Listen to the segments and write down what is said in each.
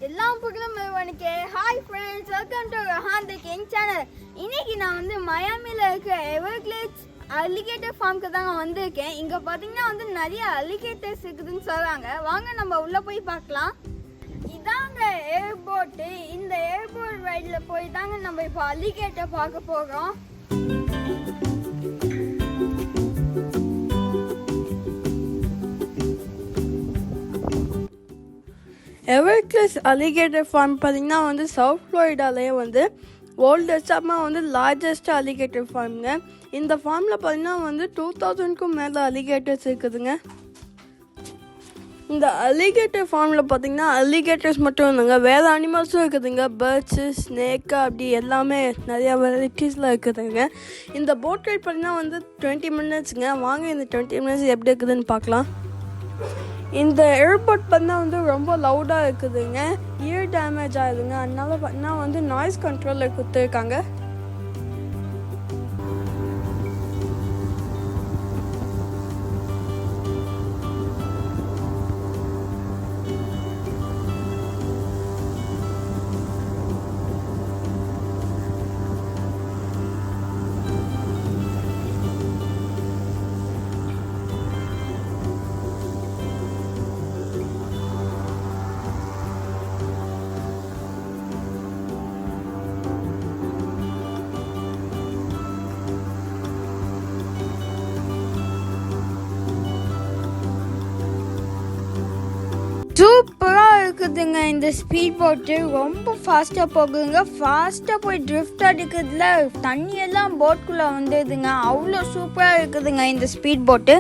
எல்லாம் புகழும் இறைவனுக்கே. Hi friends, welcome to Rahan the king channel. இன்னைக்கு நான் வந்து மயாமியில் இருக்க எவர்கிளேட்ஸ் அலிகேட்டர் ஃபார்முக்கு தாங்க வந்திருக்கேன். இங்கே பார்த்தீங்கன்னா வந்து நிறைய அலிகேட்டர்ஸ் இருக்குதுன்னு சொல்கிறாங்க. வாங்க நம்ம உள்ளே போய் பார்க்கலாம். இதாங்க ஏர்போர்ட்டு. இந்த ஏர்போர்ட் ரைடில் போய் தாங்க நம்ம இப்போ அலிகேட்டர் பார்க்க போகிறோம். எவர்கிளேட்ஸ் அலிகேட்டர் ஃபார்ம் பார்த்தீங்கன்னா வந்து சவுத் ஃப்ளோரிடாலேயே வந்து ஓல்டஸ்டாக வந்து லார்ஜஸ்ட் அலிகேட்டர் ஃபார்முங்க. இந்த ஃபார்மில் பார்த்தீங்கன்னா வந்து 2000க்கும் மேலே அலிகேட்டர்ஸ் இருக்குதுங்க. இந்த அலிகேட்டர் ஃபார்மில் பார்த்தீங்கன்னா அலிகேட்டர்ஸ் மட்டும் இல்லைங்க, வேறு அனிமல்ஸும் இருக்குதுங்க. பேர்ட்ஸு, ஸ்னேக்கு, அப்படி எல்லாமே நிறையா வெரைட்டிஸில் இருக்குதுங்க. இந்த போட் ரைட் பார்த்தீங்கன்னா வந்து 20 மினிட்ஸுங்க. வாங்க இந்த 20 மினிட்ஸ் எப்படி இருக்குதுன்னு பார்க்கலாம். இந்த ஏர்போர்ட் பார்த்தா வந்து ரொம்ப லவுடாக இருக்குதுங்க, இயர் டேமேஜ் ஆகுதுங்க. அதனால பார்த்தீங்கன்னா வந்து நாய்ஸ் கண்ட்ரோலில் கொடுத்துருக்காங்க. சூப்பராக இருக்குதுங்க. இந்த ஸ்பீட் போட்டு ரொம்ப ஃபாஸ்ட்டாக போகுதுங்க. ஃபாஸ்ட்டாக போய் ட்ரிஃப்ட் அடிக்கிறதுல தண்ணியெல்லாம் போட்டுக்குள்ளே வந்துடுதுங்க. அவ்வளோ சூப்பராக இருக்குதுங்க இந்த ஸ்பீட் போட்டு.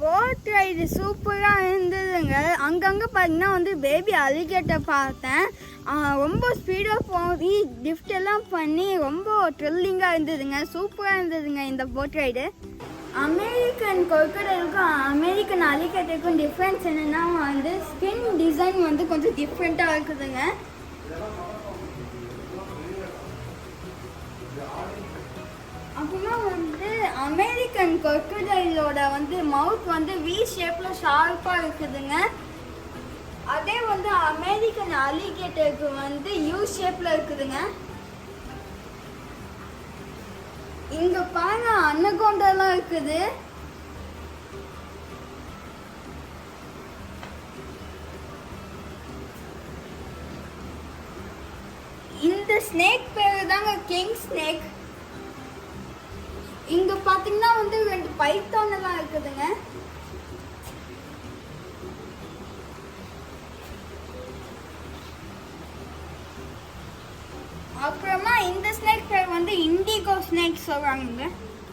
போட் ரைடு சூப்பராக இருந்ததுங்க. அங்கங்கே பார்த்தீங்கன்னா வந்து பேபி அலிகேட்டர் பார்த்தேன். ரொம்ப ஸ்பீடாக போய் லிஃப்ட் எல்லாம் பண்ணி ரொம்ப த்ரில்லிங்காக இருந்ததுங்க. சூப்பராக இருந்ததுங்க இந்த போட் ரைடு. அமெரிக்கன் கொக்கடைலுக்கும் அமெரிக்கன் அலிகேட்டருக்கும் டிஃப்ரென்ஸ் என்னென்னா வந்து ஸ்கின் டிசைன் வந்து கொஞ்சம் டிஃப்ரெண்ட்டாக இருக்குதுங்க. அப்புறமா வந்து அமெரிக்கன் கொக்கடைலோட வந்து மவுத் வந்து வி ஷேப்பில் ஷார்ப்பாக இருக்குதுங்க. அதே வந்து அமெரிக்கன் அலிகேட்டருக்கு வந்து யூ ஷேப்பில் இருக்குதுங்க. இங்க பாருங்க அன்னகோண்டெல்லாம் இருக்குது. இந்த ஸ்னேக் பேரு தாங்க கிங் ஸ்னேக். இங்க பாத்தீங்கன்னா வந்து 2 பைத்தான் எல்லாம் இருக்குதுங்க. அப்புறமா இந்த ஸ்னேக் பேர் வந்து இண்டிகோ ஸ்னேக் சொல்றாங்க.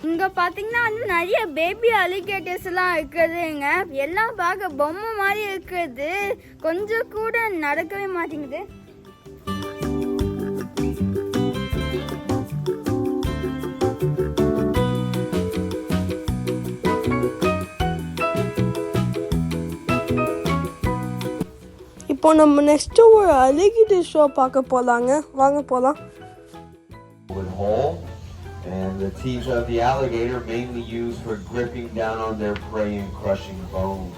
இங்க பாத்தீங்கன்னா வந்து நிறைய பேபி அலிகேட்டர்ஸ் எல்லாம் இருக்குதுங்க. எல்லாம் பார்க்க பொம்மை மாதிரி இருக்குது, கொஞ்சம் கூட நடக்கவே மாட்டேங்குது. இப்போ நம்ம நெக்ஸ்ட் ஒரு அலிகேட்டர் ஷோ பார்க்க போலாங்க. வாங்க போலாம். And the teeth of the alligator mainly used for gripping down on their prey and crushing bones.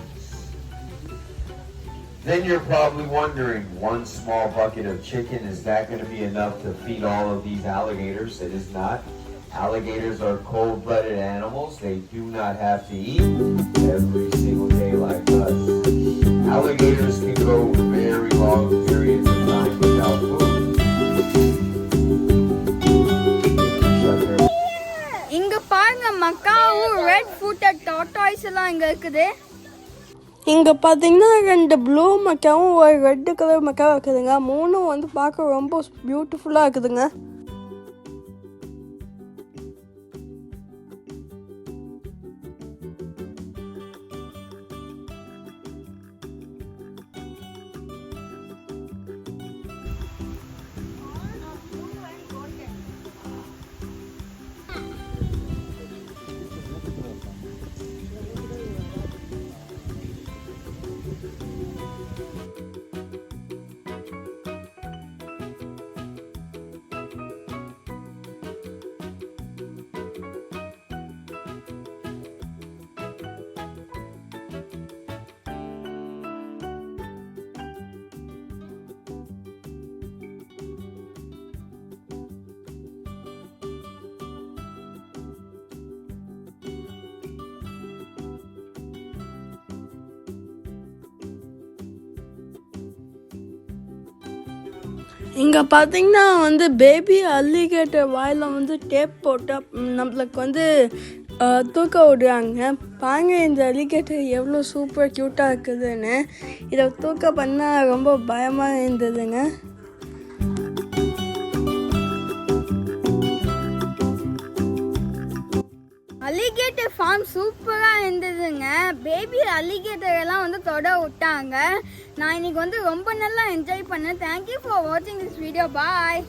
Then you're probably wondering, one small bucket of chicken, is that going to be enough to feed all of these alligators? It is not. Alligators are cold-blooded animals. They do not have to eat every single day like us. Alligators can go very long periods of time without food. மக்காவும் red footed tortoise எல்லாம் இங்கே இருக்குது. இங்கே பார்த்தீங்கன்னா 2 blue மக்காவும் ஒரு red colour மக்காவும் இருக்குதுங்க. 3 வந்து பார்க்க ரொம்ப பியூட்டிஃபுல்லாக இருக்குதுங்க. இங்கே பார்த்தீங்கன்னா வந்து பேபி அல்லிகேட்டர் வாயில் வந்து டேப் போட்டால் நம்மளுக்கு வந்து தூக்க விடுறாங்க. பாருங்க இந்த அல்லிகேட்டர் எவ்வளோ சூப்பர் க்யூட்டாக இருக்குதுன்னு. இதை தூக்க பண்ணால் ரொம்ப பயமாக இருந்ததுங்க. அலிகேட்டர் ஃபார்ம் சூப்பராக இருந்ததுங்க. பேபி அலிகேட்டர் எல்லாம் வந்து தொட விட்டாங்க. நான் இன்னைக்கு வந்து ரொம்ப நல்லா என்ஜாய் பண்ணேன். தேங்க்யூ ஃபார் வாட்சிங் திஸ் வீடியோ. பாய்.